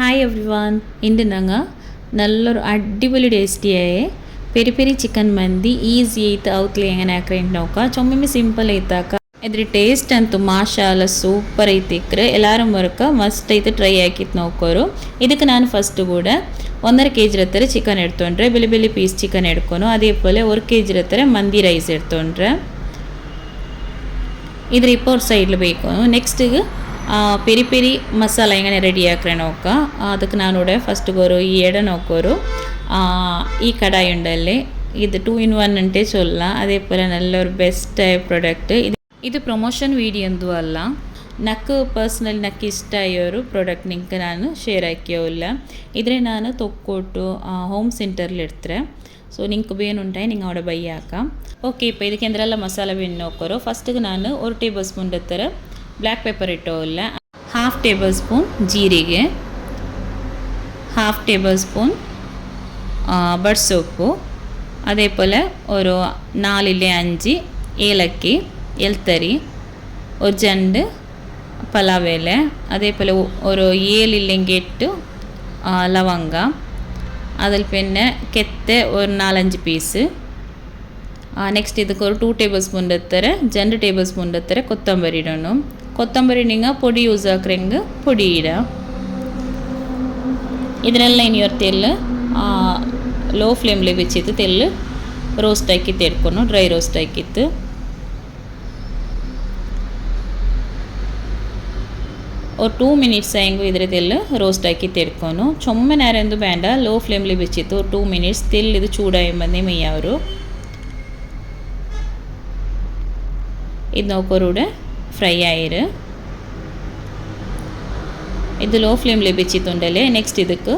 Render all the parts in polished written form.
Hi every one ഇന്ന് ഞങ്ങൾ നല്ലൊരു അടിപൊളി ടേസ്റ്റിയായ പെരി പെരി ചിക്കൻ മന്തി ഈസി ആയിട്ട് ഔത്ಲಿ എങ്ങനെ ആಕ್ರೇಂಟ್ നോക്കാം ചൊಮ್ಮೆ ಸಿಂಪಲ್ ಐತಾಕ ಇದ್ರ ಟೇಸ್ಟ್ ಅಂತೂ ಮಾಶಾಲ್ಲ ಸೂಪರ್ ಐತಿಕ್ರೆ ಎಲ್ಲರೂ ಮರಕ ಮಸ್ಟ್ ಐತೆ ಟ್ರೈ ಹಾಕಿತ್ತು ನೋಕೋರು ಇದಕ್ಕೆ ನಾನು ಫಸ್ಟ್ ಕೂಡ 1.5 kg ರತ್ತರ ಚಿಕನ್ ಎಡ್ತೊಂಡ್ರೆ ಬೆಲೆ ಬೆಲೆ ಪೀಸ್ ಚಿಕನ್ ಎಡ್ಕೊನು ಅದೇ ಪೋಲೆ 1 kg ರತ್ತರ ಮಂದಿ ರೈಸ್ ಎಡ್ತೊಂಡ್ರೆ ಇದ್ರ ഇപ്പോൾ ഒരു സൈഡിൽ ಬೇಕോನು ನೆಕ್ಸ್ಟ್ പെരി പെരി മസാല എങ്ങനെ റെഡിയാക്കണേ നോക്കാം ಅದಕ್ಕೆ ನಾನಿവിടെ ಫಸ್ಟ್ ഒരു ഈ എട നോക്കൊരു ഈ കടായി ഉണ്ടല്ലേ ഇത് 2 in 1 అంటే ചൊല്ലാം അതേപോലെ നല്ലൊരു ബെസ്റ്റായ പ്രൊഡക്റ്റ് ഇത് പ്രൊമോഷൻ വീഡിയോ ഒന്നും അല്ല నాకు ಪರ್ಸನಲ್ నాకు ಇಷ್ಟമായ ഒരു ಪ್ರಾಡಕ್ಟ್ ನಿಂಗೆ ನಾನು ಶೇರ್ ಹಾಕಿಯೋಲ್ಲ ಇದ್ರೆ ನಾನು ತೊಕ್ಕೊಟ್ಟು ಹೋಮ್ ಸೆಂಟರ್ಲಿ ಇಡ್ತಾರೆ ಸೊ ನಿಂಗೆ ಬೇನುಂಟಾಯಿ ನಿಂಗೆ അവിടെ ಬೈ ಹಾಕಾം ಓಕೆ ഇപ്പോൾ ಇದಕ್ಕೆ എന്തെല്ലാം ಮಸಾಲ ಬೇನು ನೋಕೋರು ಫಸ್ಟಿಗೆ ನಾನು 1 ಟೇಬಲ್ ಸ್ಪೂನ್ ಎತ್ತರ ಬ್ಲ್ಯಾಕ್ ಪೆಪ್ಪರ್ ಇಟ್ಟೋಲ್ಲ 1/2 ಟೇಬಲ್ ಸ್ಪೂನ್ ಜೀರಿಗೆ 1/2 ടേബിൾ സ്പൂൺ ബഡ് സോപ്പ് അതേപോലെ ഒരു 4-5 ഏലക്കി എൽത്തരി ഒരു ജണ്ട് പലാവ് ഇല അതേപോലെ ഒരു 7-8 ലവംഗ അതിൽ പിന്നെ കെത്തെ ഒരു 4-5 പീസ് ನೆಕ್ಸ್ಟ್ ಇದಕ್ಕೆ ഒരു 2 ಟೇಬಲ್ ಸ್ಪೂನ್ ಎತ್ತರ 2 ಟೇಬಲ್ ಸ್ಪೂನ್ ಎತ್ತರ ಕೊತ್ತಂಬರಿ ಇಡೋಣ ಕೊತ್ತಂಬರಿ ನಿಂಗೆ ಪೊಡಿ ಯೂಸ್ ಹಾಕ್ರಂಗೆ ಪೊಡಿ ಇಡ ಇದನ್ನೆಲ್ಲ ಇನ್ನು ತೆಲ್ಲು ಲೋ ಫ್ಲೇಮ್ಲಿ ಬೆಚ್ಚಿತ್ತು ತೆಲ್ಲು ರೋಸ್ಟ್ ಹಾಕಿತ್ತು ಎಡ್ಕೊಂಡು ಡ್ರೈ ರೋಸ್ಟ್ ಹಾಕಿತ್ತು ഒരു 2 മിനിറ്റ്സ് ആയെങ്കിൽ ഇതിൽ തെല്ല് റോസ്റ്റ് ആക്കി തെടുക്കുന്നു ചുമ്മാ നേരം എന്ത് വേണ്ട ലോ ഫ്ലെയിമിൽ വെച്ചിട്ട് ഒരു 2 മിനിറ്റ്സ് തെല്ല് ഇത് ചൂടായുമ്പോൾ മെയ്യാവരു ഇത് നോക്കൊരുകൂടെ ഫ്രൈ ആയിര് ഇത് ലോ ഫ്ലെയിമിൽ വെച്ചിട്ടുണ്ടല്ലേ നെക്സ്റ്റ് ಇದಕ್ಕೆ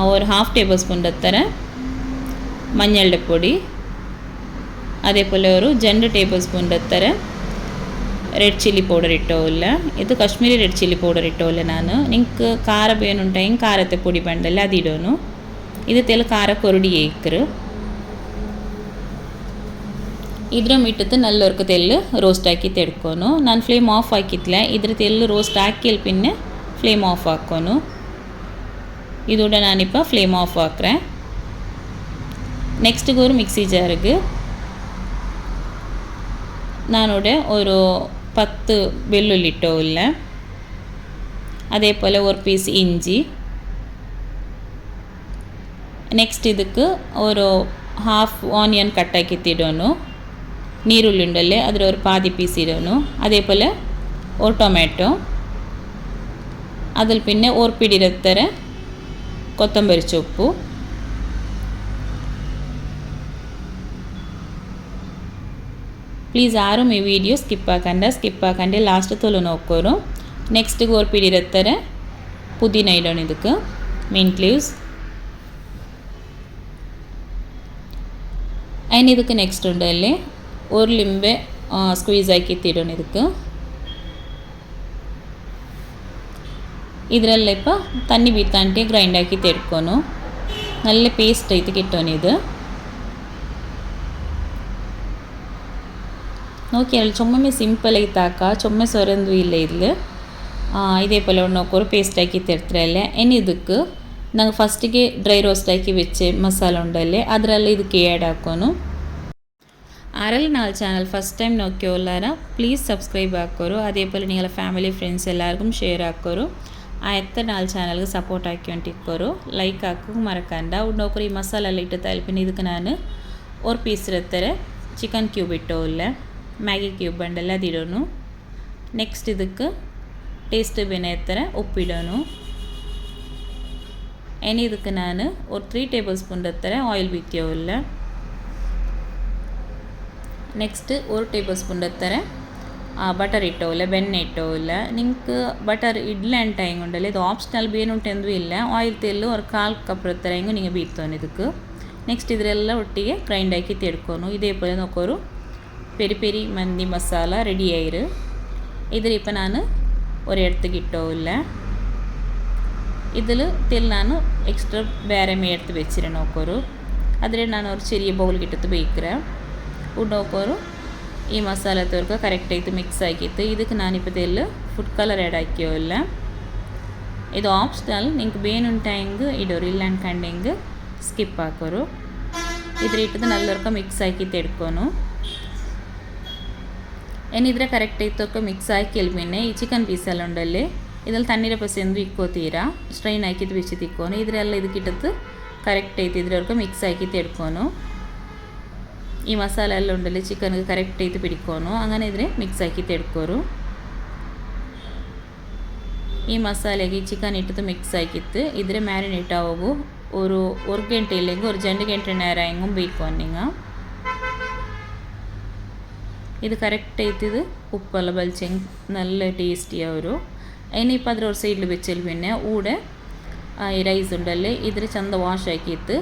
ഒരു 1/2 ടേബിൾ സ്പൂൺ എത്തര മഞ്ഞളുടെ പൊടി അതേപോലെ ഒരു 2 ടേബിൾ സ്പൂൺ എത്തര ರೆಡ್ ಚಿಲ್ಲಿ ಪೌಡರ್ ಇಟ್ಟೋಲ್ಲ ಇದು ಕಾಶ್ಮೀರಿ ರೆಡ್ ಚಿಲ್ಲಿ ಪೌಡರ್ ಇಟ್ಟೋಲ್ಲ ನಾನು ನಿಂಗೆ ಖಾರ ಬೇನುಂಟಾಯಿ ಖಾರത്തെ പൊടി ಬಂಡಲ್ಲ ಅದು ಇಡೋನು ಇದು ತೆಲು ಖಾರ ಕೊರಡಿ ಏಕ್ರು ಇದ್ರ ಮಿಟ್ಟದ್ದು ನಲ್ಲೊರ್ಕ ತೆಲ್ಲು ರೋಸ್ಟ್ ಹಾಕಿ ತೆಡ್ಕೊನು ನಾನು ಫ್ಲೇಮ್ ಆಫ್ ಹಾಕಿತ್ಲೆ ಇದ್ರ ತೆಲ್ಲು ರೋಸ್ಟ್ ಹಾಕಿ പിന്നെ ಫ್ಲೇಮ್ ಆಫ್ ಹಾಕೋನು ಇದೋட ನಾನಿപ്പോൾ ಫ್ಲೇಮ್ ಆಫ್ ಹಾಕ್ರೆ ನೆಕ್ಸ್ಟ್ ഒരു മിക്സി ജാർക്ക് നാനിവിടെ ഒരു 10 വെള്ളുള്ളി ഇട്ടോല്ല അതേപോലെ ഒരു പീസ് ഇഞ്ചി ನೆಕ್ಸ್ಟ್ ಇದಕ್ಕೆ ഒരു 1/2 ഓണിയൻ കട്ടാക്കിത്തിടോನು ನೀರುಳ್ಳಿ ಉಂಡಲ್ಲೇ ಅದರ ഒരു പാതി പീസ് ഇടോನು അതേപോലെ ഒരു ടൊമാറ്റോ അതിൽ പിന്നെ ഒരു പിടി രത്തര കൊത്തമ്പരി ചൊപ്പു ಪ್ಲೀಸ್ ಯಾರು ಈ ವಿಡಿಯೋ ಸ್ಕಿಪ್ ಹಾಕಂಡೆ ಲಾಸ್ಟ್ ತೊಲು ನೋಕೋರು ನೆಕ್ಸ್ಟ್ ഒരു പിടി രത്തര പുതിന ഇടണം ಇದಕ್ಕೆ മിന്റ് ലീവ്സ് അതിന് ಇದಕ್ಕೆ ನೆಕ್ಸ್ಟ್ ഉണ്ടല്ലേ ഒരു ലിംബೆ ಸ್ಕ್ವೀಸ್ ಹಾಕಿ ಇಡೋಣ ಇದಕ್ಕೆ ಇದರಲ್ಲೇ ഇപ്പോൾ തന്നി ബീത്താണ്ടി ഗ്രൈൻഡ് ആക്കി ತೆಡ್ಕೊನು നല്ല പേസ്റ്റ് ആയിട്ട് കിട്ടോನು ഇത് നോക്കിയാൽ ചുമ്മ സിമ്പിൾ ആയിട്ടാക്ക ചുമ്മ സ്വരന്തും ഇല്ല ഇതിൽ ഇതേപോലെ നോക്കൊരു പേസ്റ്റ് ആക്കി ತೆಡ್ತ್ರല്ലേ ഇനി ಇದಕ್ಕೆ ನಾವು ಫಸ್ಟಿಗೆ ಡ್ರೈ ರೋಸ್ಟ್ ಹಾಕಿ വെച്ച് ಮಸಾಲ ಉಂಡಲ್ಲೇ ಅದರಲ್ಲಿ ಇದಕ್ಕೆ ಆ್ಯಡ್ ಹಾಕೋನು ആരെല്ലാം നാളെ ചാനൽ ഫസ്റ്റ് ടൈം നോക്കിയോല്ലാര പ്ലീസ് സബ്സ്ക്രൈബ് ആക്കോರು അതേപോലെ നിങ്ങളുടെ ഫാമിലി ഫ്ರೆಂಡ್ಸ್ എല്ലാവർക്കും ഷെയർ ആക്കോರು എത്ര നാളെ ചാനಲ್ಗೆ ಸಪೋರ್ಟ್ ಹಾಕಿಕೊಂಡಿಕ್ಕೋರು ಲೈಕ್ ಹಾಕೋಕೆ ಮರಕಂಡ ನೋಕರು ಈ ಮಸಾಲ ಎಲ್ಲ ಇಟ್ಟು ತಲುಪಿನ ಇದಕ್ಕೆ ನಾನು ഒരു പീസ് ಇರ್ತಾರೆ ಚಿಕನ್ ಕ್ಯೂಬ್ ಇಟ್ಟೋಲ್ಲ ಮ್ಯಾಗಿ ಕ್ಯೂಬ್ ಬಂಡಲ್ಲ ಅದು ಇಡೋನು ನೆಕ್ಸ್ಟ್ ಇದಕ್ಕೆ ಟೇಸ್ಟ್ ಬೇನೆ ಎತ್ತರ ಉಪ್ಪಿಡೋನು ಇನ್ನು ಇದಕ್ಕೆ ನಾನು ഒരു 3 ಟೇಬಲ್ ಸ್ಪೂನ್ ಎತ್ತರ ಆಯಿಲ್ ಬಿತ್ತಿಯೋಲ್ಲ ನೆಕ್ಸ್ಟ್ ഒരു ಟೇಬಲ್ ಸ್ಪೂನ್ ಎತ್ತರ ಬಟರ್ ಇಟ್ಟೋಲ್ಲ ಬೆಣ್ಣೆ ಇಟ್ಟೋಲ್ಲ ನಿಂಗೆ ಬಟರ್ ಇಡ್ಲ ಅಂತ ಹಿಂಗುಂಡಲ್ಲ ಇದು ಆಪ್ಷನಲ್ ಬೇನುಂಟೆಂದು ಇಲ್ಲ ಆಯಿಲ್ ತೆಲ್ಲು ഒരു 1/4 ಕಪ್ ಎತ್ತರ ಹಿಂಗು ನಿಂಗೆ ಬೀತ್ತೋನು ಇದಕ್ಕೆ ನೆಕ್ಸ್ಟ್ ಇದರೆಲ್ಲ ಒಟ್ಟಿಗೆ ಗ್ರೈಂಡ್ ಹಾಕಿ ತೆಡ್ಕೊನು ഇതേപോലെ നോക്കൊരു പെരി പെരി മന്തി മസാല റെഡി ആയിര് ഇതിൽ ഇപ്പോൾ ഞാൻ ഒരിടത്തേക്ക് ഇട്ടോല്ല ഇതിൽ തെൽ ನಾನು ಎಕ್ಸ್ಟ್ರಾ ಬೇರೆ എടുത്ത് വെച്ചിട്ട് നോക്കൊരു അതിൽ ನಾನು ഒരു ചെറിയ ബൗൾ കിട്ടത്ത് ಬೇಯಿಕ್ರೆ നോക്കൊരു ಈ ಮಸಾಲೆ ತೋರ್ಕ ಕರೆಕ್ಟ್ ಆಯ್ತು ಮಿಕ್ಸ್ ಆಗಿತ್ತು ಇದಕ್ಕೆ ನಾನಿപ്പോൾ ತೆಲ್ಲು ಫುಡ್ ಕಲರ್ ಆ್ಯಡ್ ಹಾಕಿಯೋಲ್ಲ ಇದು ಆಪ್ಷನಲ್, ನಿಂಗೆ ಬೇನುಂಟೆ ಹಿಂಗೆ ಇಡೋರು, ಇಲ್ಲ ಅನ್ಕಂಡು ಹಿಂಗೆ ಸ್ಕಿಪ್ ಹಾಕೋರು. ಇದ್ರ ಇಟ್ಟದು ನಲ್ಲೊರ್ಕ ಮಿಕ್ಸ್ ಹಾಕಿ ತೆಡ್ಕೊನು. ಏನಿದ್ರೆ ಕರೆಕ್ಟ್ ಇತ್ತೊರ್ಕ ಮಿಕ್ಸ್ ಹಾಕಿ ಎಲ್ಬಿನ್ನೆ ಈ ಚಿಕನ್ ಪೀಸೆಲ್ಲ ಉಂಡಲ್ಲಿ ಇದ್ರಲ್ಲಿ ತಣ್ಣೀರ ಪಸೆಂದು ಇಕ್ಕೋತೀರಾ, ಸ್ಟ್ರೈನ್ ಹಾಕಿದ್ದು ಬಿಚ್ಚಿ ತಿಕ್ಕೋನು. ಇದರೆಲ್ಲ ಇದಕ್ಕಿಟ್ಟದ್ದು ಕರೆಕ್ಟ್ ಐತಿ, ಇದ್ರವರ್ಗ ಮಿಕ್ಸ್ ಹಾಕಿ ತೆಡ್ಕೊನು. ಈ ಮಸಾಲೆ ಎಲ್ಲ ಉಂಡಲ್ಲಿ ಚಿಕನ್ಗೆ ಕರೆಕ್ಟ್ ಐತಿ ಪಿಡ್ಕೊನು. അങ്ങനെ ಇದ್ರೆ ಮಿಕ್ಸ್ ಹಾಕಿ ತೆಡ್ಕೋರು. ಈ ಮಸಾಲೆಗೆ ಚಿಕನ್ ಇಟ್ಟದು ಮಿಕ್ಸ್ ಹಾಕಿತ್ತು ಇದ್ರೆ ಮ್ಯಾರಿನೇಟ್ ಆಗೋಗು ഒരു ഗಂಟೆയില്ലെങ്കിൽ ഒരു 2 ಗಂಟೆ നേരമെങ്കിലും ಬೇಯ್ಕೊನಿಂಗ. ഇത് കറക്റ്റ് ആയിട്ടിത് ഉപ്പെല്ലാം ബലിച്ചെങ്കിൽ നല്ല ടേസ്റ്റി ಅವರು. ഇനിയിപ്പോൾ അതിൽ ഒരു സൈഡിൽ വെച്ചാൽ പിന്നെ ഊടെ ഈ റൈസ് ഉണ്ടല്ലേ ഇದ್ರ ಚಂದ ವಾಶ್ ಹಾಕಿತ್ತು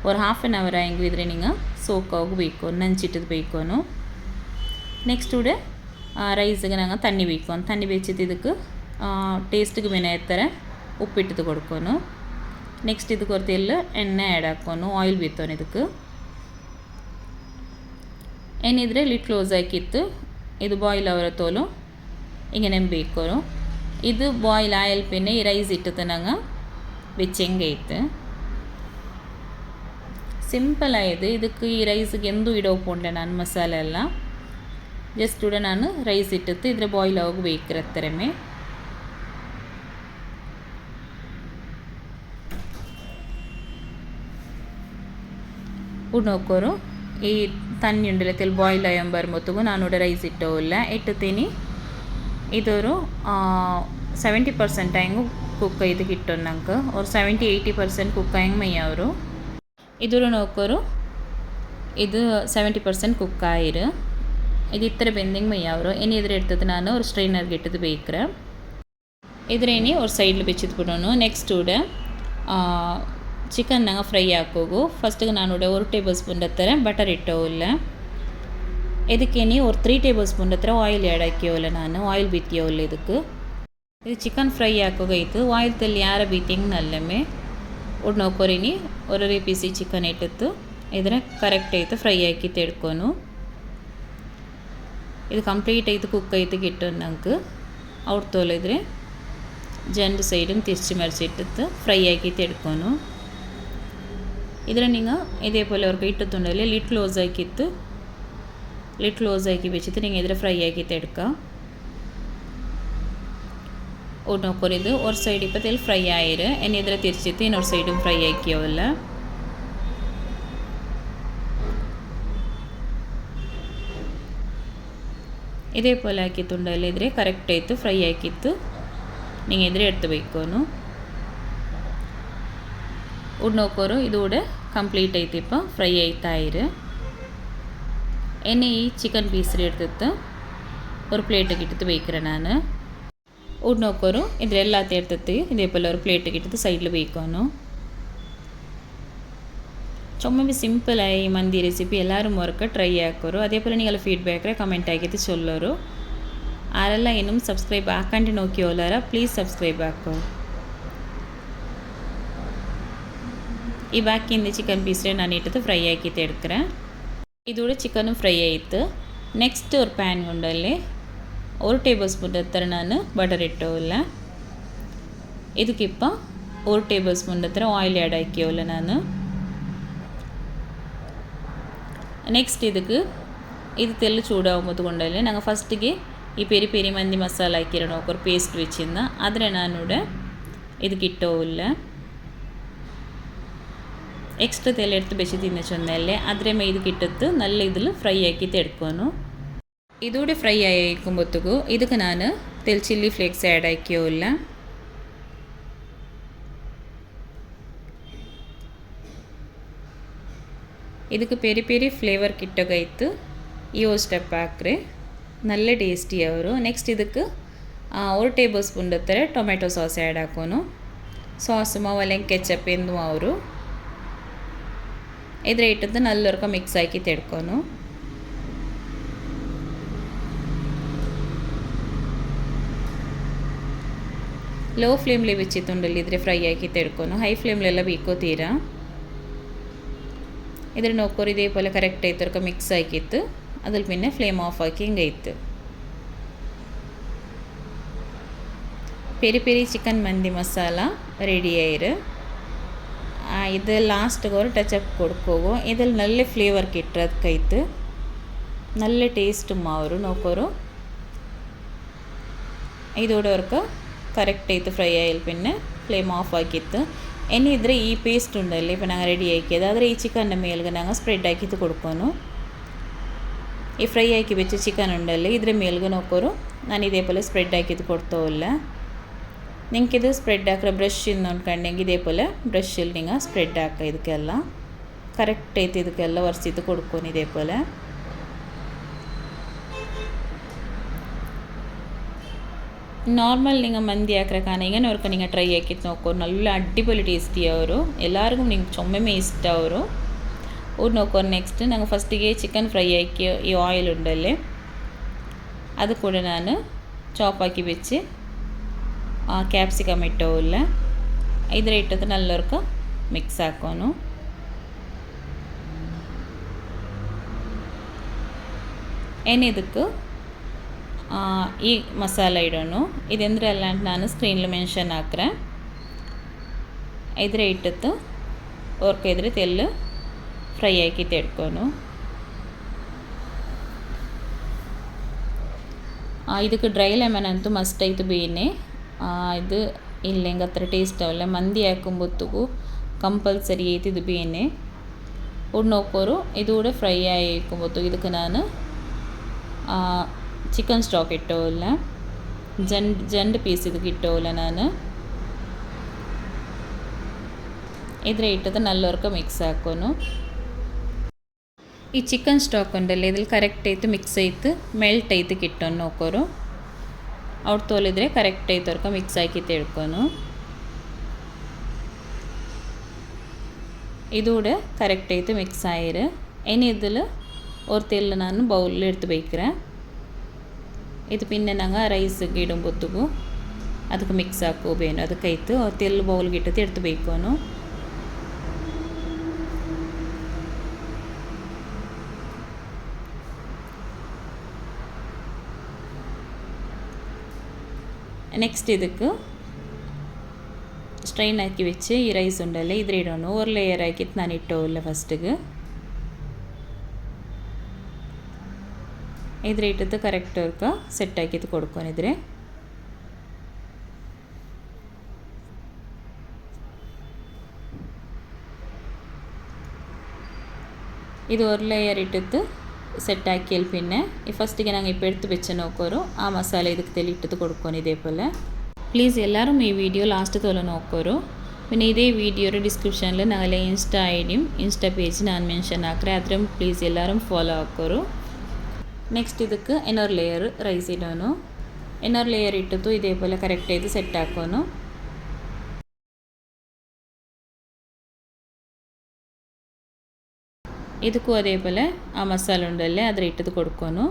ഒരു ಹಾಫ್ ಆನ್ ಅವರ್ ಆയെങ്കിൽ ಇದ್ರೆ ನಿಂಗೆ ಸೋಕಾಗಿ ಬೇಯ್ಕೊನು, ನೆಂಚಿಟ್ಟದು ಬೇಯ್ಕೊನು. ನೆಕ್ಸ್ಟ್ ಊಡೆ ರೈಸಿಗೆ ನಂಗೆ ತಣ್ಣಿ ಬೇಯ್ಕೊನು. ತಣ್ಣಿ ಬೇಯಿಸಿದ್ದು ಇದಕ್ಕೆ ಟೇಸ್ಟಿಗೆ ಮೇನೆ ಎತ್ತರ ಉಪ್ಪಿಟ್ಟದು ಕೊಡ್ಕೊನು. ನೆಕ್ಸ್ಟ್ ಇದು ಕೊರತೆಲ್ಲ ಎಣ್ಣೆ ಆ್ಯಡ್ ಹಾಕ್ಕೊನು, ಆಯಿಲ್ ಬೀತೋನು. ಇದಕ್ಕೆ ಏನಿದ್ರೆ ಲಿಡ್ ಕ್ಲೋಸ್ ಹಾಕಿತ್ತು ಇದು ಬಾಯ್ಲ್ ಅವರ ತೋಲು ಹಿಂಗೆ ಬೇಯ್ಕೊನು. ಇದು ಬಾಯ್ಲ್ ಆಯಲ್ ಪಿನ್ನೆ ಈ ರೈಸ್ ಇಟ್ಟದ ನಂಗೆ വെച്ചെങ്കിൽ ಐತೆ ಸಿಂಪಲ್ ಆಯಿತು. ಇದಕ್ಕೆ ಈ ರೈಸ್ಗೆ ಎಂದೂ ಇಡೋಕೊಂಡೆ ನಾನು ಮಸಾಲೆ ಎಲ್ಲ. ಜಸ್ಟ್ ಕೂಡ ನಾನು ರೈಸ್ ಇಟ್ಟಿತ್ತು ಇದ್ರೆ ಬಾಯ್ಲ್ ಆಗಿ ಬೇಕಿರತ್ತರಮೆ. ಉಣ್ಣೋಕೋರು ಈ ತಣ್ಣಿ ಉಂಡಲೆ ತೆಲ್ ಬಾಯ್ಲ್ ಆಯಂಬರ್ ಮೊತ್ತಗೂ ನಾನು ರೈಸ್ ಇಟ್ಟೋಲ್ಲ ಇಟ್ಟುತ್ತೀನಿ. ಇದವರು 70% ಆಯಂಗು ಕುಕ್ ಇದಕ್ಕೆ ಇಟ್ಟೋನು ನಂಗೆ ಅವ್ರು 70-80% ಕುಕ್ ಆಯಂಗೆ ಮೈಯವರು. ಇದ್ರು ನೋಕೋರು ಇದು 70% ಕುಕ್ ಆಯಿರು. ಇದು ಇತ್ತರ ಬೆಂದಿಂಗ್ ಮೈಯವರು. ಏನಿದ್ರೆ ಇರ್ತದೆ ನಾನು ಅವ್ರು ಸ್ಟ್ರೈನರ್ಗೆ ಇಟ್ಟದು ಬೇಕ್ರೆ ಇದ್ರೇನಿ ಅವ್ರ ಸೈಡ್ಲಿ ಬೆಚ್ಚಿದ್ ಬಿಡೋನು. ನೆಕ್ಸ್ಟ್ ಊಡ ಚಿಕನ್ ನಂಗೆ ಫ್ರೈ ಹಾಕೋಗು. ಫಸ್ಟಿಗೆ ನಾನು ஒரு ಟೇಬಲ್ ಸ್ಪೂನ್ ಹತ್ತಿರ ಬಟರ್ ಇಟ್ಟೋಲ್ಲ. ಇದಕ್ಕೇನಿ ஒரு 3 ಟೇಬಲ್ ಸ್ಪೂನ್ ಹತ್ತಿರ ಆಯಿಲ್ ಆ್ಯಡ್ ಹಾಕಿಯೋಲ್ಲ. ನಾನು ಆಯಿಲ್ ಬೀತಿಯೋಲ್ಲ ಇದಕ್ಕೆ. ಇದು ಚಿಕನ್ ಫ್ರೈ ಹಾಕೋಗೈತು ಆಯಿಲ್ ತಲ್ಲಿ ಯಾರ ಬೀತಿಂಗ್ ನಲ್ಲಮೆ ಉಡ್ ನೋಕೋರಿನಿ ഒരു പീസ് ಚಿಕನ್ ಇಟ್ಟಿತ್ತು ಇದ್ರೆ ಕರೆಕ್ಟ್ ಐತೆ ಫ್ರೈ ಹಾಕಿ ತೆಡ್ಕೊನು. ಇದು ಕಂಪ್ಲೀಟ್ ಐತೆ ಕುಕ್ ಐತೆ ಇಟ್ಟೋನು ನಂಗೆ ಅವ್ರು ತೋಲಿದ್ರೆ ಜಂಡು ಸೈಡನ್ನು ತಿರ್ಚಿ ಮರಿಚಿಟ್ಟಿತ್ತು ಫ್ರೈ ಹಾಕಿ ತೆಡ್ಕೊನು. ಇದ್ರೆ ನಿಂಗೆ ಇದೇ ಪೋಲೆ ಅವ್ರಿಗೆ ಇಟ್ಟುತ್ತುಂಡಲ್ಲಿ ಲಿಡ್ ಕ್ಲೋಸ್ ಹಾಕಿತ್ತು. ಲಿಡ್ ಕ್ಲೋಸ್ ಹಾಕಿ ಬೆಚ್ಚಿತ್ತು ನಿಂಗೆ ಇದ್ರೆ ಫ್ರೈ ಹಾಕಿ ತೆಡ್ಕ ನೋಕೋರಿದ್ದು ഒരു സൈഡ് ഇപ്പോൾ ഇതിൽ ഫ്രൈ ആയിര്. ഇനി ഇതിൽ തിരിച്ചിട്ട് ഇന്നൊരു സൈഡും ഫ്രൈ ആക്കിയോല്ല. ಇದೇಪೋಲೆ ಹಾಕಿತ್ತುಂಡಲ್ಲಿ ಇದ್ರೆ ಕರೆಕ್ಟ್ ಆಯಿತು ಫ್ರೈ ಹಾಕಿತ್ತು ನಿಂಗೆ ಇದ್ರೆ ಎಡ್ತು ಬೇಯ್ಕೊನು. ಉಡ್ ನೋಕೋರು ಇದು ಕೂಡ ಕಂಪ್ಲೀಟ್ ಐತಿಪ್ಪ ಫ್ರೈ ಆಯ್ತಾಯಿರು. ಎಣ್ಣೆ ಈ ಚಿಕನ್ ಪೀಸ್ എടുത്തിട്ട് ഒരു പ്ലേറ്റിಗೆ ഇട്ടിട്ട് ಬೇಯ್ಕ್ರೆ ನಾನು. ಉಡ್ ನೋಕೋರು ಇದ್ರೆಲ್ಲ ತೇರ್ತತಿ ಇದೇಪೋಲೆ ഒരു പ്ലേറ്റിಗೆ ഇട്ടിട്ട് സൈഡിൽ ಬೇಯ್ಕೊನು. ചുമ്മാ സിമ്പിളായി ഈ മന്തി റെസിപ്പി എല്ലാവരും ഓർക്ക് ട്രൈ ആക്കോರು. അതേപോലെ നിങ്ങൾ ഫീഡ്ബാക്ക് കമൻറ്റ് ആക്കിയിട്ട് ചൊല്ലോರು. ആരെല്ലാം ഇന്നും സബ്സ്ക്രൈബ് ആക്കാണ്ട് നോക്കിയോലാര പ്ലീസ് സബ്സ്ക്രൈബ് ആക്കോ. ಈ ಬಾಕಿಯಿಂದ ಚಿಕನ್ ಪೀಸ್ರೆ ನಾನು ಇಟ್ಟದು ಫ್ರೈ ಹಾಕಿ ತೆಡ್ಕ್ರೆ ಇದೂടെ ಚಿಕನ್ನು ಫ್ರೈ ಆಯಿತು. ನೆಕ್ಸ್ಟ್ ஒரு ಪ್ಯಾನ್ ಉಂಡಲ್ಲಿ 1 ಟೇಬಲ್ ಸ್ಪೂನ್ ಹತ್ತಿರ ನಾನು ಬಟರ್ ಇಟ್ಟೋಲ್ಲ. ಇದಕ್ಕಿಪ್ಪ 1 ಟೇಬಲ್ ಸ್ಪೂನ್ ಹತ್ತಿರ ಆಯಿಲ್ ಆ್ಯಡ್ ಹಾಕಿಯೋಲ್ಲ ನಾನು. ನೆಕ್ಸ್ಟ್ ಇದಕ್ಕೆ ಇದು ತೆಲ್ಲು ചൂടാവുമ്പോൾ കൊണ്ടല്ലേ ഞങ്ങൾ ഫസ്റ്റിಗೆ ഈ പെരി പെരി മന്തി മസാല ആക്കിയിരണം ഒരു പേസ്റ്റ് വെച്ചിരുന്ന ಆದರೆ ನಾನಿവിടെ ಇದಕ್ಕೆ ಇಟ್ಟೋಲ್ಲ. ಎಕ್ಸ್ಟ್ರಾ ತೆಲೆ എടുത്ത് ಬೆಚ್ಚಿ ತಿನ್ನಚೊಂದಲ್ಲೇ ಆದರೆ ಇದಕ್ಕೆ ಇಟ್ಟದ್ದು നല്ല ഇതിൽ ഫ്രൈ ആക്കി ತೆಡ್ಕೊನು. ಇದೂടെ ಫ್ರೈ ಆಯಿക്കുമ്പോഴത്തേಗೂ ಇದಕ್ಕೆ ನಾನು ತೆಲ್ ಚಿಲ್ಲಿ ಫ್ಲೇಕ್ಸ್ ಆ್ಯಡ್ ಹಾಕಿಯೋಲ್ಲ. ಇದಕ್ಕೆ ಪೆರಿ ಪೆರಿ ಫ್ಲೇವರ್ ಕಿಟ್ಟೋಗೈತು ಈ ಸ್ಟೆಪ್ ಹಾಕ್ರೆ നല്ല ಟೇಸ್ಟಿ ಅವರು. ನೆಕ್ಸ್ಟ್ ಇದಕ್ಕೆ 1 ಟೇಬಲ್ ಸ್ಪೂನ್ ಹತ್ತಿರ ಟೊಮೆಟೊ ಸಾಸ್ ಆ್ಯಡ್ ಹಾಕೋನು. ಸಾಸ್ ಮಾವಲೆಂಗೆ ಕೆಚಪ್ ಎಂದು ಅವರು ಇದ್ರೆ ಇಟ್ಟದ್ದು ನಲ್ಲೊರ್ಕ ಮಿಕ್ಸ್ ಹಾಕಿ ತೆಡ್ಕೊನು. ಲೋ ಫ್ಲೇಮ್ಲಿ ಬೆಚ್ಚಿತ್ತುಂಡಲ್ಲಿ ಇದ್ರೆ ಫ್ರೈ ಹಾಕಿ ತೆಡ್ಕೊನು. ಹೈ ಫ್ಲೇಮ್ಲೆಲ್ಲ ಬೇಕೋತೀರಾ ಇದ್ರೆ ನೋಕೋರು ಇದೇಪೋಲೆ ಕರೆಕ್ಟ್ ಆಯ್ತು ಮಿಕ್ಸ್ ಹಾಕಿತ್ತು ಅದ್ರಲ್ಲಿ പിന്നെ ಫ್ಲೇಮ್ ಆಫ್ ಹಾಕಿ ಹಿಂಗಾಯ್ತು. പെരി പെരി ചിക്കൻ മന്തി മസാല റെഡി ആയിര് ഇത് ಲಾಸ್ಟ್ಗೆ ഒരു ಟಚಪ್ ಕೊಡ್ಕೋಗು ಇದ್ರಲ್ಲಿ നല്ല ಫ್ಲೇವರ್ കിട്ടದಕ್ಕೈತು നല്ല ടേസ്റ്റ് മാവರು നോക്കോರು ഇതോടെ അവർക്ക് കറക്റ്റ് ആയിട്ട് ഫ്രൈ ആയാൽ പിന്നെ ഫ്ലെയിം ഓഫ് ആക്കിയിട്ട് ഇനി ഇದ್ರೆ ഈ പേസ്റ്റ് ഉണ്ടല്ലേ ഇപ്പോൾ ഞങ്ങൾ റെഡി ആക്കിയത് ಆದರೆ ഈ ചിക്കൻ്റെ മേൽಗೆ ഞങ്ങൾ ಸ್ಪ್ರೆಡ್ ಆಕಿತ್ತು കൊടുക്കുന്നു ಈ ಫ್ರೈ ಆಕಿ വെച്ച ಚಿಕನ್ ഉണ്ടല്ലേ ಇದ್ರ ಮೇಲ್ಗೆ ನೋಕೋರು ನಾನು ಇದೇപോലെ ಸ್ಪ್ರೆಡ್ ಆಕಿತ್ತು ಕೊಡ್ತೋಲ್ಲ ನಿಂಗೆ ಸ್ಪ್ರೆಡ್ ಹಾಕ್ರೆ ಬ್ರಷ್ ಇಂದ ಅಂದ್ಕೊಂಡೆಂಗೆ ಇದೇപോലെ ಬ್ರಷಲ್ಲಿ ನಿಂಗೆ ಸ್ಪ್ರೆಡ್ ಹಾಕ ಇದಕ್ಕೆಲ್ಲ ಕರೆಕ್ಟ್ ಐತೆ ಇದಕ್ಕೆಲ್ಲ ಒರೆಸಿದ್ದು ಕೊಡ್ಕೊಂಡು ಇದೇപോലെ നോർമൽ നിങ്ങൾ മന്തി ആക്കറക്കാണ് ഇങ്ങനെ ഓർക്ക് നിങ്ങൾ ട്രൈ ആക്കിയിട്ട് നോക്കൂ നല്ല അടിപൊളി ടേസ്റ്റി ആവരും എല്ലാവർക്കും നിങ്ങൾ ചുമ്മമേ ഇഷ്ടമാവരും ഒരു നോക്കൂ നെക്സ്റ്റ് ഞങ്ങൾ ഫസ്റ്റിಗೆ ചിക്കൻ ഫ്രൈ ആക്കിയ ഈ ഓയിൽ ഉണ്ടല്ലേ അത് കൂടെ ഞാൻ ചോപ്പാക്കി വെച്ച് ಕ್ಯಾಪ್ಸಿಕಮ್ ಇಟ್ಟವಿಲ್ಲ ಇದ್ರ ಇಟ್ಟದ್ದು ನಲ್ಲವರ್ಕ ಮಿಕ್ಸ್ ಹಾಕೋನು ಏನಿದಕ್ಕೆ ಈ ಮಸಾಲ ಇಡೋನು ಇದೆಂದ್ರೆ ಅಲ್ಲ ಅಂತ ನಾನು ಸ್ಕ್ರೀನ್ಲಿ ಮೆನ್ಷನ್ ಹಾಕ್ರೆ ಇದ್ರೆ ಇಟ್ಟದ್ದು ಓರ್ಕ ಇದ್ರೆ ತೆಲ್ಲು ಫ್ರೈ ಹಾಕಿ ತೆಡ್ಕೊನು ಇದಕ್ಕೆ ಡ್ರೈ ಲೆಮನ್ ಅಂತೂ ಮಸ್ಟ್ ಆಯಿತು ಬೇನೆ ಇದು ಇಲ್ಲೆಂಗೆ ಹತ್ರ ಟೇಸ್ಟ್ ಅವಲ್ಲ ಮಂದಿ ಹಾಕೊಂಬತ್ತಿಗೂ ಕಂಪಲ್ಸರಿ ಐತಿ ಇದು ಬೇನೆ ಉಣ್ಣೋಕೋರು ಇದು ಕೂಡ ಫ್ರೈ ಆಯ್ಕೊಂಬತ್ತು ಇದಕ್ಕೆ ನಾನು ಚಿಕನ್ ಸ್ಟಾಕ್ ಇಟ್ಟವಲ್ಲ ಜಂಡ್ ಪೀಸ್ ಇದಕ್ಕೆ ಇಟ್ಟವಲ್ಲ ನಾನು ಇದ್ರೆ ಇಟ್ಟದ ನಲ್ಲವರ್ಕ ಮಿಕ್ಸ್ ಹಾಕೋನು ಈ ಚಿಕನ್ ಸ್ಟಾಕ್ ಉಂಡಲ್ಲ ಇದ್ರಲ್ಲಿ ಕರೆಕ್ಟ್ ಐತೆ ಮಿಕ್ಸ್ ಐತೆ ಮೆಲ್ಟ್ ಐತೆ ಕಿಟ್ಟೋನು ನೋಕೋರು ಅವ್ರು ತೋಲಿದ್ರೆ ಕರೆಕ್ಟ್ ಐತವ್ರಕ ಮಿಕ್ಸ್ ಹಾಕಿ ತಿಳ್ಕೊನು ಇದು ಕೂಡ ಕರೆಕ್ಟ್ ಐತೆ ಮಿಕ್ಸ್ ಆಯಿರು ಏನಿದ್ದಲು ಅವ್ರ ತೆಲ್ಲು ನಾನು ಬೌಲ್ എടുത്ത് ಬೇಕ್ರೆ ಇದು പിന്നെ ನಂಗೆ ರೈಸ್ಗೆ ಇಡುಂಬೊತ್ತಿಗೂ ಅದಕ್ಕೆ ಮಿಕ್ಸ್ ಹಾಕೋಬೇನು ಅದಕ್ಕೈತು ಅವ್ರ ತೆಲ್ಲು ಬೌಲ್ಗೆ ಇಟ್ಟು എടുത്ത് ಬೇಕೋನು ನೆಕ್ಸ್ಟ್ ಇದಕ್ಕೆ ಸ್ಟ್ರೈನ್ ಹಾಕಿ വെച്ച് ಈ ರೈಸ್ ಉಂಡಲ್ಲ ಇದ್ರೆ ಇಡೋನು ഒരു ಲೇಯರ್ ಹಾಕಿತ್ತು ನಾನು ಇಟ್ಟೋಲ್ಲ ಫಸ್ಟಿಗೆ ಇದ್ರೆ ಇಟ್ಟದ್ದು ಕರೆಕ್ಟ್ ಅವ್ರಕ ಸೆಟ್ ಹಾಕಿತ್ತು ಕೊಡ್ಕೊಂಡಿದ್ರೆ ഇത് ഒരു ലെയർ ഇട്ടിട്ട് സെറ്റ് ആക്കിയാൽ പിന്നെ ഈ ഫസ്റ്റിಗೆ ഞങ്ങൾ ഇപ്പോൾ എടുത്ത് വെച്ച് നോക്കോರು ആ മസാല ಇದಕ್ಕೆ ತೆಲಿ ഇട്ടിട്ട് കൊടുക്കണം ഇതേപോലെ പ്ലീസ് എല്ലാവരും ഈ വീഡിയോ ലാസ്റ്റ് തോലെ നോക്കോರು പിന്നെ ഇതേ വീഡിയോയുടെ ഡിസ്ക്രിപ്ഷനിൽ ഞങ്ങളെ ഇൻസ്റ്റ ഐഡിയും ഇൻസ്റ്റ പേജ് ഞാൻ മെൻഷൻ ആക്കറേ അത്രയും പ്ലീസ് എല്ലാവരും ಫಾಲೋ ಹಾಕೋರು ನೆಕ್ಸ್ಟ್ ಇದಕ್ಕೆ ಇನ್ನೊಂದು ಲೇಯರ್ ರೈಸ್ ಇಡೋನು ಇನ್ನೊಂದು ಲೇಯರ್ ಇಟ್ಟಿದ್ದು ಇದೇപോലെ ಕರೆಕ್ಟ್ ಆಯ್ತು ಸೆಟ್ ಹಾಕೋನು ಇದಕ್ಕೂ അതേപോലെ ಆ ಮಸಾಲೆ ಉಂಡಲ್ಲೇ ಅದರ ಇಟ್ಟದ್ದು ಕೊಡ್ಕೋನು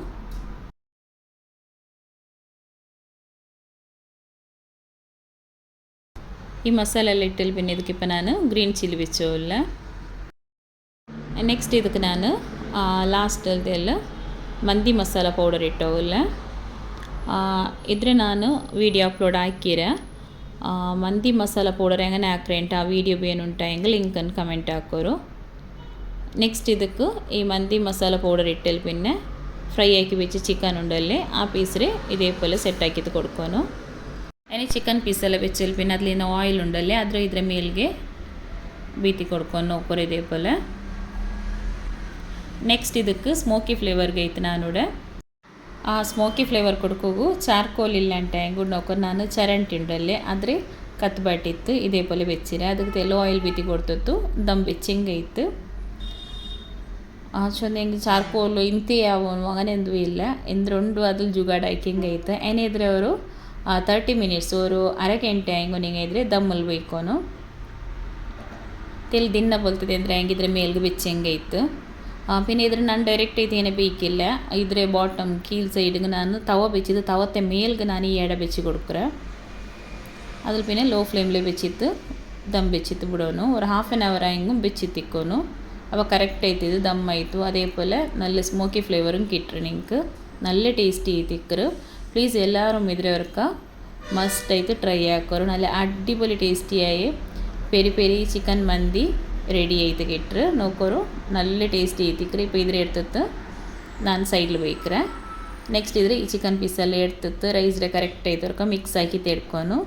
ಈ ಮಸಾಲೆ ಎಲ್ಲ ಇಟ್ಟಲ್ಲಿ പിന്നെ ಇದಕ್ಕೆ ನಾನು ಗ್ರೀನ್ ಚಿಲ್ಲಿ വെച്ചോല്ല ನೆಕ್ಸ್ಟ್ ಇದಕ್ಕೆ ನಾನು ಲಾಸ್ಟಲ್ಲಿ ಮಂದಿ ಮಸಾಲ ಪೌಡರ್ ಇಟ್ಟೋಲ್ಲ ಇದ್ರೆ ನಾನು വീഡിയോ ಅಪ್ಲೋಡ್ ಹಾಕಿರೆ ಮಂದಿ ಮಸಾಲ ಪೌಡರ್ എങ്ങനെ ಹಾಕ್ರೆ ಅಂತ ಆ വീഡിയോ ಬೇನುಂಟಾയെങ്കിൽ ಲಿಂಕ್ ಅನ್ನು ಕಮೆಂಟ್ ಹಾಕೋರು ನೆಕ್ಸ್ಟ್ ಇದಕ್ಕೆ ಈ ಮಂದಿ ಮಸಾಲ ಪೌಡರ್ ಇಟ್ಟಲ್ಲಿ പിന്നെ ಫ್ರೈ ಆಕಿ വെച്ച് ചിക്കൻ ഉണ്ടല്ലേ ആ പീസിൽ ഇതേപോലെ സെറ്റ് ആക്കിയിട്ട് കൊടുക്കണം ഇനി ചിക്കൻ പീസെല്ലാം വെച്ചಲ್ಲಿ പിന്നെ അതിലിನ ಆಯಿಲ್ ഉണ്ടല്ലേ ಇದ್ರ ಮೇಲ್ಗೆ ಬೀತಿ ಕೊಡ್ಕೊಂಡು ನೋಕೋರು ಇದೇപോലെ ನೆಕ್ಸ್ಟ್ ಇದಕ್ಕೆ ಸ್ಮೋಕಿ ಫ್ಲೇವರ್ಗೆ ಐತೆ ನಾನೂಡೆ ಆ ಸ್ಮೋಕಿ ಫ್ಲೇವರ್ ಕೊಡ್ಕೋಗು ಚಾರ್ಕೋಲ್ ಇಲ್ಲ ಅಂತ ಹೆಂಗು ನೋಕೋರು ನಾನು ಚರಂಟಿ ಉಂಡಲ್ಲೇ ಆದರೆ ಕತ್ಬಟ್ಟಿತ್ತು ಇದೇപോലെ വെച്ചിರೆ ಅದಕ್ಕೆ ಎಲ್ಲ ಆಯಿಲ್ ಬೀತಿ ಕೊಡ್ತಿತ್ತು ದಮ್ വെച്ചിಂಗೈತು ചൊന്നെങ്കിൽ ചാർക്കോಲು ಇಂತಿ ಯಾವ അങ്ങനെ എന്തും ಇಲ್ಲ ಎಂದ್ರೊಂಡು ಅದ್ರ ಜುಗಾಡ್ ಹಾಕಿಂಗೈತೆ ಏನಿದ್ರೆ ಅವರು 30 ಮಿನಿಟ್ಸ್ ഒരു ಅರ ಗಂಟೆ ಹೆಂಗು ನಿಂಗೆ ಇದ್ರೆ ದಮ್ಮಲ್ಲಿ ಬೇಕೋನು ತೆಲ್ ದಿನ ಬಲ್ತದೆ ಅಂದರೆ ಹೆಂಗಿದ್ರೆ ಮೇಲ್ಗೆ ಬೆಚ್ಚಂಗೈತು പിന്നെ ಇದ್ರೆ ನಾನು ಡೈರೆಕ್ಟ್ ಐತೆ ಏನೇ ಬೇಕಿಲ್ಲ ಇದ್ರೆ ಬಾಟಮ್ ಕೀಲ್ ಸೈಡ್ಗೆ ನಾನು ತವ ಬೆಚ್ಚಿದ್ದು ತವತ್ತೆ ಮೇಲ್ಗೆ ನಾನು ಈ ಎಡೆ ಬೆಚ್ಚಿ ಕೊಡ್ಕ್ರೆ ಅದ್ರ പിന്നെ ಲೋ ಫ್ಲೇಮ್ಲಿ ಬೆಚ್ಚಿತ್ತು ದಮ್ ಬೆಚ್ಚಿತ್ತು ಬಿಡೋನು ഒരു ഹാഫ് ആൻ അവർ ಹೆಂಗೂ ಬೆಚ್ಚಿತ್ತಿಕ್ಕೋನು അപ്പോൾ കറക്റ്റ് ആയിട്ട് ഇത് ദം ആയിത്തു അതേപോലെ നല്ല സ്മോക്കി ഫ്ലേവറും കിട്ടും നിങ്ങൾക്ക് നല്ല ടേസ്റ്റി തിക്കറ് പ്ലീസ് എല്ലാവരും ഇതിരവർക്ക മസ്റ്റ് ആയിട്ട് ട്രൈ ആക്കോറു. നല്ല അടിപൊളി ടേസ്റ്റിയായി പെരി പെരി ചിക്കൻ മന്തി റെഡി ആയിട്ട് കിട്ടും. നോക്കോറു നല്ല ടേസ്റ്റി ആയിത്തിക്കറി. ഇപ്പോൾ ഇതിൽ എടുത്തിട്ട് ನಾನು ಸೈಡ್ಲಿ ಬೇಯ್ಕ್ರೆ. ನೆಕ್ಸ್ಟ್ ಇದ್ರೆ ಈ ಚಿಕನ್ ಪೀಸೆಲ್ಲ ಎಡ್ತಿತ್ತು ರೈಸ್ರೆ ಕರೆಕ್ಟ್ ಆಯ್ತು ಮಿಕ್ಸ್ ಆಕಿ ತೆಡ್ಕೊನು.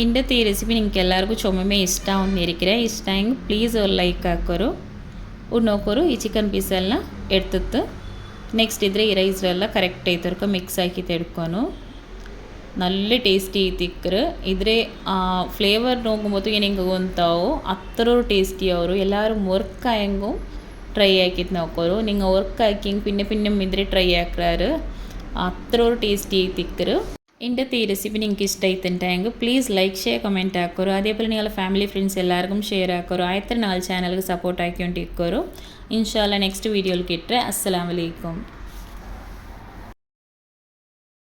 ಇಂಡತ್ತೆ ಈ ರೆಸಿಪಿ ನಿಮ್ಗೆ ಎಲ್ಲರಿಗೂ ಚೊಮ್ಮೆ ಇಷ್ಟ ಒಂದಿರಿಕ್ರೆ. ಇಷ್ಟ ಹೆಂಗೆ ಪ್ಲೀಸ್ ಅವ್ರು ಲೈಕ್ ಹಾಕೋರು. ನೋಕೋರು ಈ ಚಿಕನ್ ಪೀಸೆಲ್ಲ ಎಡ್ತಿತ್ತು. ನೆಕ್ಸ್ಟ್ ಇದ್ರೆ ಈ ರೈಸ್ರೆಲ್ಲ ಕರೆಕ್ಟ್ ಆಯ್ತು ಮಿಕ್ಸ್ ಆಕಿ ತೆಡ್ಕೊನು. നല്ല ടേസ്റ്റി തിക്കറ് ഇದ್ರೆ ഫ്ലേവർ നോക്കുമ്പോൾ എനിക്ക് ಗೊತ್ತಾವು അത്ര ടേസ്റ്റി ಅವರು എല്ലാവരും ವರ್ಕಾಯಂಗೂ ಟ್ರೈ ಆಕಿತ್ತು ನೋಕೋರು. നിങ്ങൾ ವರ್ಕ್ ಆಕಿ പിന്നെ പിന്നെ ഇದ್ರೆ ട്രൈ ആക്കാറ് അത്ര ടേസ്റ്റി തിക്കറ്. ഇന്നത്തെ ഈ റെസിപ്പി നിങ്ങൾക്ക് ഇഷ്ടമായിട്ടുണ്ടെങ്കിൽ പ്ലീസ് ലൈക്ക് ഷെയർ കമൻറ്റ് ആക്കോರು. അതേപോലെ നിങ്ങളുടെ ഫാമിലി ഫ്രണ്ട്സ് എല്ലാവർക്കും ഷെയർ ആക്കോರು. ആയത്ര നാല് ചാനൽക്ക് സപ്പോർട്ട് ആക്കിക്കൊണ്ടിരിക്കോರು. ഇൻഷാല്ല നെക്സ്റ്റ് വീഡിയോയിൽ കിട്ടുക. അസ്സലാമു അലൈക്കും.